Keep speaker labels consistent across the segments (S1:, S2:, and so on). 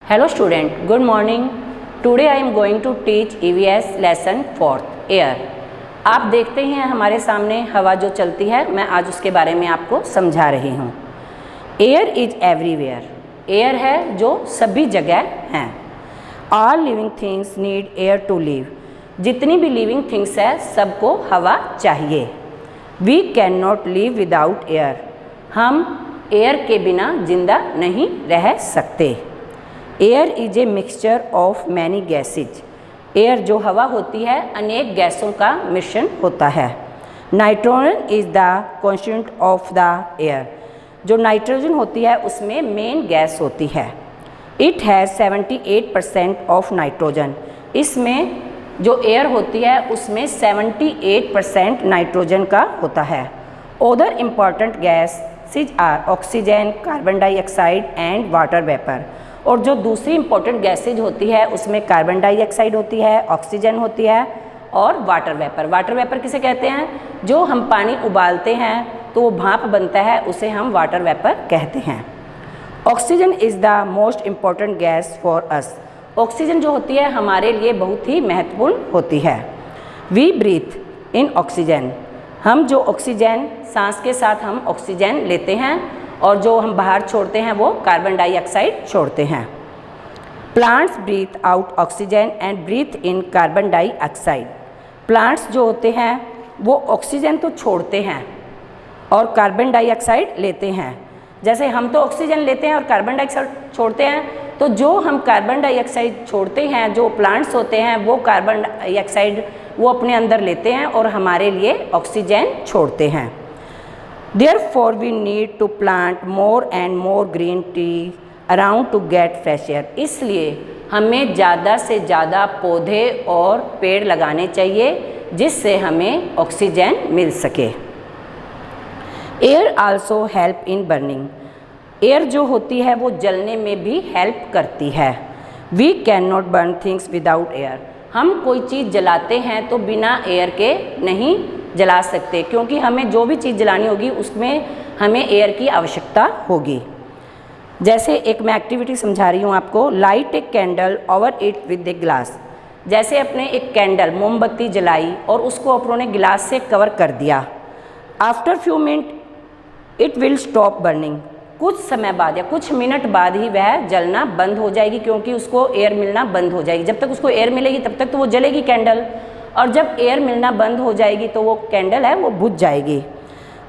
S1: Hello student, good morning. Today I am going to teach EVS lesson 4th air. आप देखते हैं हमारे सामने हवा जो चलती है, मैं आज उसके बारे में आपको समझा रही हूँ। एयर इज एवरीवेयर, एयर है जो सभी जगह हैं। All living things need air to live, जितनी भी लिविंग थिंग्स है सबको हवा चाहिए। We can not live without air, हम एयर के बिना जिंदा नहीं रह सकते। Air is a mixture of many gases, air जो हवा होती है अनेक गैसों का मिश्रण होता है। Nitrogen is the constituent of the air, जो नाइट्रोजन होती है उसमें मेन गैस होती है। इट हैज़ 78% ऑफ नाइट्रोजन, इसमें जो एयर होती है उसमें 78% नाइट्रोजन का होता है। Other important gases are oxygen, carbon dioxide and water vapour, और जो दूसरी इम्पोर्टेंट गैसेज होती है उसमें कार्बन डाइऑक्साइड होती है, ऑक्सीजन होती है और वाटर वेपर। वाटर वेपर किसे कहते हैं? जो हम पानी उबालते हैं तो वो भाप बनता है, उसे हम वाटर वेपर कहते हैं। Oxygen is the most important gas for us, oxygen जो होती है हमारे लिए बहुत ही महत्वपूर्ण होती है। वी ब्रीथ इन ऑक्सीजन, हम जो ऑक्सीजन सांस के साथ हम ऑक्सीजन लेते हैं और जो हम बाहर छोड़ते हैं वो कार्बन डाइऑक्साइड छोड़ते हैं। Plants breathe out oxygen and breathe in carbon dioxide, plants जो होते हैं वो ऑक्सीजन तो छोड़ते हैं और कार्बन डाइऑक्साइड लेते हैं। जैसे हम तो ऑक्सीजन लेते हैं और कार्बन डाइऑक्साइड छोड़ते हैं, तो जो हम कार्बन डाइऑक्साइड छोड़ते हैं, जो प्लांट्स होते हैं वो कार्बन डाइऑक्साइड वो अपने अंदर लेते हैं और हमारे लिए ऑक्सीजन छोड़ते हैं। Therefore, we need to plant more and more green trees around to get fresh air. इसलिए हमें ज़्यादा से ज़्यादा पौधे और पेड़ लगाने चाहिए जिससे हमें ऑक्सीजन मिल सके। Air also help in burning, air जो होती है वो जलने में भी हेल्प करती है। We can not burn things without air, हम कोई चीज़ जलाते हैं तो बिना एयर के नहीं जला सकते, क्योंकि हमें जो भी चीज़ जलानी होगी उसमें हमें एयर की आवश्यकता होगी। जैसे एक मैं एक्टिविटी समझा रही हूँ आपको। Light a candle over it with a glass, जैसे अपने एक कैंडल मोमबत्ती जलाई और उसको अपनों ने गिलास से कवर कर दिया। After few minute it will stop burning, कुछ समय बाद या कुछ मिनट बाद ही वह जलना बंद हो जाएगी, क्योंकि उसको एयर मिलना बंद हो जाएगी। जब तक उसको एयर मिलेगी तब तक तो वो जलेगी कैंडल, और जब एयर मिलना बंद हो जाएगी तो वो कैंडल है वो बुझ जाएगी।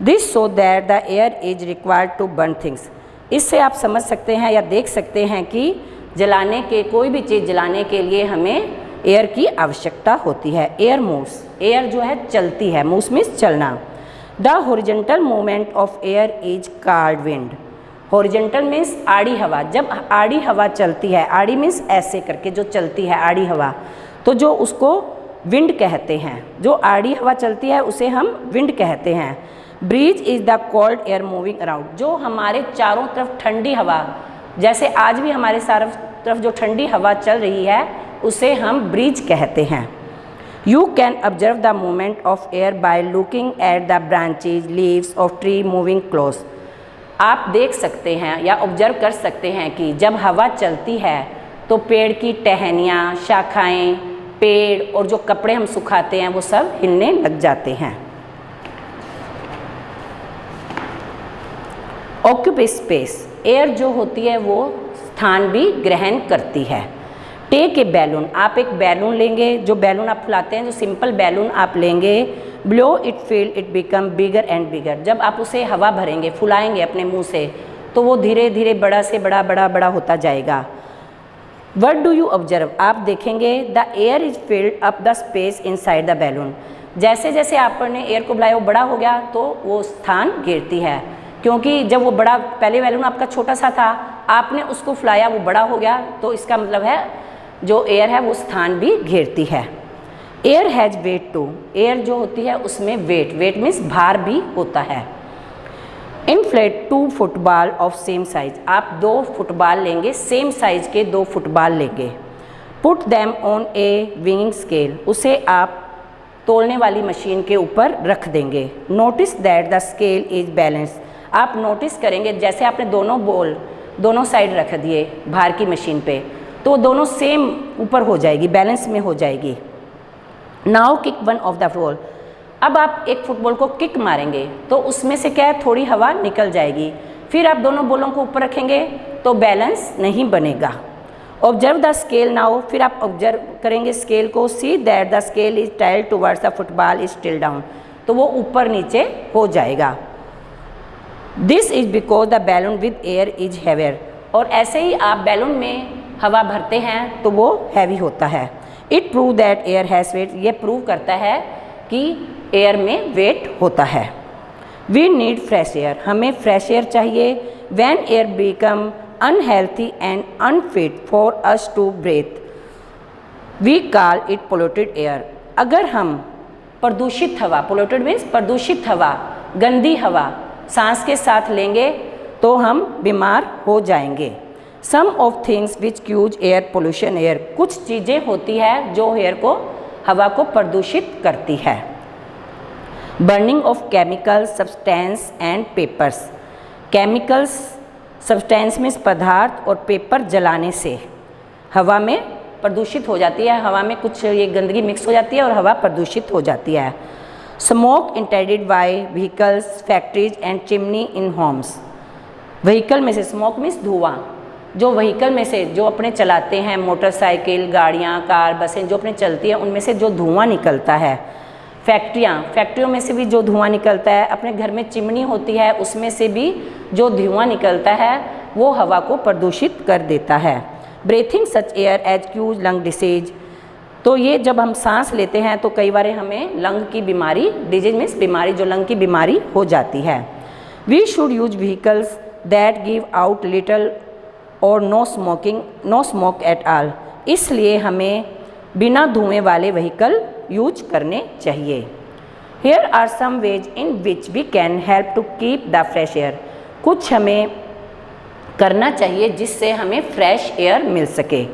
S1: This so that the air is required to burn things, इससे आप समझ सकते हैं या देख सकते हैं कि जलाने के कोई भी चीज़ जलाने के लिए हमें एयर की आवश्यकता होती है। एयर मूव्स, एयर जो है चलती है, मूव्स मीन्स चलना। The horizontal movement of air is called wind, horizontal means आड़ी हवा। जब आड़ी हवा चलती है, आड़ी मीन्स ऐसे करके जो चलती है आड़ी हवा, तो जो उसको विंड कहते हैं। जो आड़ी हवा चलती है उसे हम विंड कहते हैं। Breeze is the cold air moving around, जो हमारे चारों तरफ ठंडी हवा, जैसे आज भी हमारे चारों तरफ जो ठंडी हवा चल रही है उसे हम ब्रीज कहते हैं। You can observe the movement of air by looking at the branches leaves of tree moving close, आप देख सकते हैं या ऑब्जर्व कर सकते हैं कि जब हवा चलती है तो पेड़ की टहनियाँ, शाखाएँ, पेड़ और जो कपड़े हम सुखाते हैं वो सब हिलने लग जाते हैं। ऑक्यूपी स्पेस, एयर जो होती है वो स्थान भी ग्रहण करती है। टेक ए बैलून, आप एक बैलून लेंगे, जो बैलून आप फुलाते हैं, जो सिंपल बैलून आप लेंगे। Blow it feel it become bigger and bigger, जब आप उसे हवा भरेंगे, फुलाएंगे अपने मुंह से, तो वो धीरे धीरे बड़ा से बड़ा बड़ा बड़ा होता जाएगा। वट डू यू ऑब्जर्व, आप देखेंगे the air is filled up the space inside the balloon, जैसे जैसे आपने एयर को बुलाया वो बड़ा हो गया तो वो स्थान घेरती है, क्योंकि जब वो बड़ा, पहले बैलून आपका छोटा सा था, आपने उसको फुलाया वो बड़ा हो गया, तो इसका मतलब है जो एयर है वो स्थान भी घेरती है। Air has weight too, air जो होती है उसमें वेट, वेट मीन्स भार भी होता है। Inflate 2 football of same size, आप 2 फुटबॉल लेंगे, सेम साइज के 2 फुटबॉल लेंगे। Put them on A winging scale, उसे आप तोलने वाली मशीन के ऊपर रख देंगे। Notice that the scale is balance, आप नोटिस करेंगे जैसे आपने दोनों बॉल दोनों साइड रख दिए बाहर की मशीन पे, तो दोनों सेम ऊपर हो जाएगी, बैलेंस में हो जाएगी। Now kick one of the ball. अब आप एक फुटबॉल को किक मारेंगे तो उसमें से क्या है, थोड़ी हवा निकल जाएगी। फिर आप दोनों बॉलों को ऊपर रखेंगे तो बैलेंस नहीं बनेगा। Observe the scale now. फिर आप ऑब्जर्व करेंगे स्केल को। See that the scale is tiled towards the football is still down. तो वो ऊपर नीचे हो जाएगा। This is because the balloon with air is heavier. और ऐसे ही आप बैलून में हवा भरते हैं तो वो हैवी होता है। It prove that air has weight. ये प्रूव करता है कि एयर में वेट होता है। We need fresh air. हमें फ्रेश एयर चाहिए। When air become unhealthy and unfit for us to breathe we call it polluted air. अगर हम प्रदूषित हवा, पोल्यूटेड मीन्स प्रदूषित हवा, गंदी हवा सांस के साथ लेंगे तो हम बीमार हो जाएंगे। Some of things which cause air pollution air. कुछ चीज़ें होती है जो एयर को, हवा को प्रदूषित करती है। Burning of chemicals substance and papers. Chemicals substance means पदार्थ और पेपर जलाने से हवा में प्रदूषित हो जाती है। हवा में कुछ ये गंदगी मिक्स हो जाती है और हवा प्रदूषित हो जाती है। Smoke intended by vehicles factories and chimney in homes. Vehicle में से, स्मोक मीन्स धुआं, जो व्हीकल में से जो अपने चलाते हैं, मोटरसाइकिल, गाड़ियाँ, कार, बसें जो अपने चलती हैं, उनमें से जो धुआं निकलता है। फैक्ट्रियों में से भी जो धुआं निकलता है। अपने घर में चिमनी होती है, उसमें से भी जो धुआं निकलता है वो हवा को प्रदूषित कर देता है। Breathing such air as cause lung disease. तो ये जब हम सांस लेते हैं तो कई बार हमें लंग की बीमारी, डिजीज मीन्स बीमारी, जो लंग की बीमारी हो जाती है। We should use vehicles that give out little or no smoke at all. इसलिए हमें बिना धुएं वाले व्हीकल यूज करने चाहिए। Here are some ways in which we can help to keep the fresh air। कुछ हमें करना चाहिए जिससे हमें फ्रेश एयर मिल सके।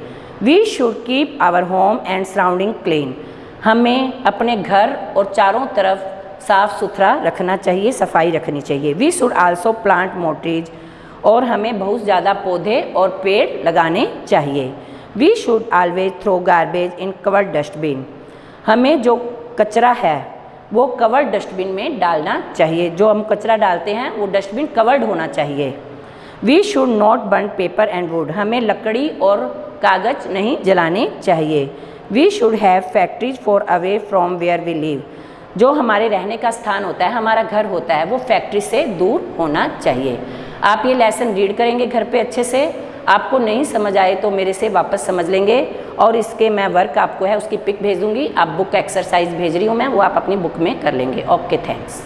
S1: We should keep our home and surrounding clean। हमें अपने घर और चारों तरफ साफ़ सुथरा रखना चाहिए, सफाई रखनी चाहिए। We should also plant more trees। और हमें बहुत ज़्यादा पौधे और पेड़ लगाने चाहिए। We should always throw garbage in covered dustbin। हमें जो कचरा है वो कवर्ड डस्टबिन में डालना चाहिए। जो हम कचरा डालते हैं वो डस्टबिन कवर्ड होना चाहिए। We should not burn paper and wood. हमें लकड़ी और कागज़ नहीं जलाने चाहिए। We should have factories far away from where we live. जो हमारे रहने का स्थान होता है, हमारा घर होता है, वो फैक्ट्री से दूर होना चाहिए। आप ये लेसन रीड करेंगे घर पे अच्छे से। आपको नहीं समझ आए तो मेरे से वापस समझ लेंगे। और इसके मैं वर्क आपको है उसकी पिक भेज दूँगी। आप बुक एक्सरसाइज भेज रही हूँ मैं, वो आप अपनी बुक में कर लेंगे। Okay, thanks.